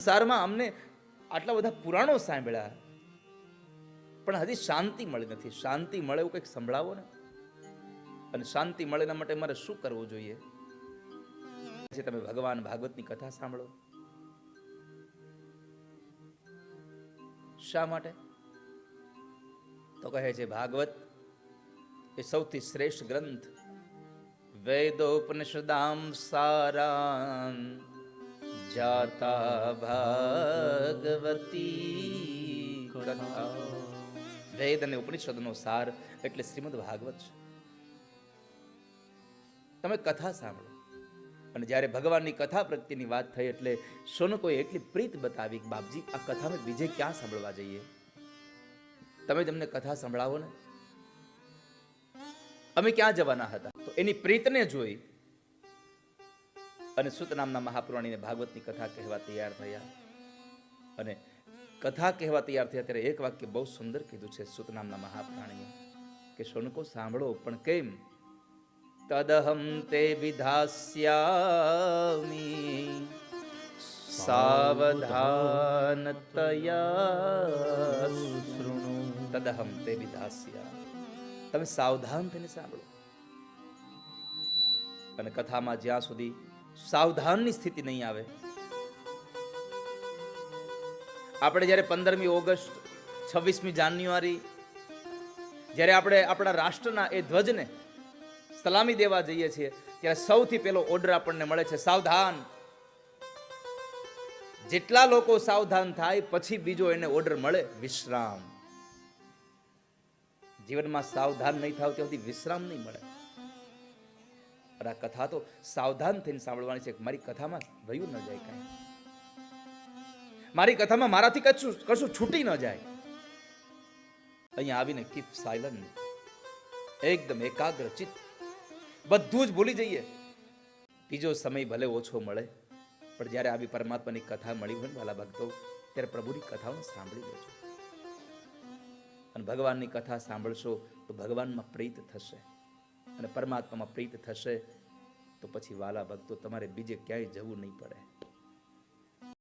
સંસારમાં અમને આટલા બધા પુરાણો સાંભળ્યા પણ હજી શાંતિ મળી નથી. શાંતિ મળે એવું કંઈક સંભળાવો ને. અને શાંતિ મળે એના માટે મારે શું કરવું જોઈએ? તમે ભગવાન ભાગવતની કથા સાંભળો. શા માટે? તો કહે છે ભાગવત એ સૌથી શ્રેષ્ઠ ગ્રંથ, વેદોપનિષદામ સારાન જાતા ભાગવતી કથા. વેદ અને ઉપનિષદનો સાર એટલે શ્રીમદ ભાગવત છે. તમે કથા સાંભળો. અને જ્યારે ભગવાનની કથા પ્રત્યેની વાત થઈ એટલે શૌનકોએ એટલી પ્રીત બતાવી કે બાપજી આ કથા અમે બીજે ક્યાં સાંભળવા જઈએ? તમે જ અમને કથા સંભળાવો ને. અમે ક્યાં જવાના હતા? તો એની પ્રીતને જોઈ અને સુત નામના મહાપુરાણીને ભાગવતની કથા કહેવા તૈયાર થયા. અને કથા કહેવા તૈયાર થયા ત્યારે એક વાક્ય બહુ સુંદર કીધું છે સુત નામના મહાપુરાણીએ કે શૌનકો સાંભળો, પણ કેમ? તદહમ તે વિધાસ્યામિ સાવધાનતયા શૃણુ. તદહમ તે વિધાસ્યામિ, તમે સાવધાન થઈને સાંભળો. અને કથામાં જ્યાં સુધી સાવધાનની સ્થિતિ નહીં આવે, આપણે જ્યારે 15મી ઓગસ્ટ 26મી જાન્યુઆરી જ્યારે આપણે આપણા રાષ્ટ્રના એ ધ્વજને સલામી દેવા જઈએ છીએ ત્યારે સૌથી પહેલો ઓર્ડર આપણને મળે છે સાવધાન. જેટલા લોકો સાવધાન થાય પછી બીજો એને ઓર્ડર મળે વિશ્રામ. જીવનમાં સાવધાન નહીં થાવ ત્યાં સુધી વિશ્રામ નહીં મળે. આ કથા તો સાવધાન થઈને સાંભળવાની છે. મારી કથામાં વયું ન જાય કાંઈ, મારી કથામાં મારાથી કશું છૂટી ન જાય. અહીંયા આવીને કીપ સાયલન્ટ, એકદમ એકાગ્ર ચિત્ત, બધું જ ભૂલી જઈએ. બીજો સમય ભલે ઓછો મળે પણ જ્યારે આવી પરમાત્માની કથા મળી હોય ને વાલા ભક્તો, ત્યારે પ્રભુની કથાઓને સાંભળી લેજો. અને ભગવાનની કથા સાંભળશો તો ભગવાનમાં પ્રીત થશે અને પરમાત્મામાં પ્રીત થશે તો પછી વાલા ભક્તો તમારે બીજે ક્યાંય જવું નહીં પડે.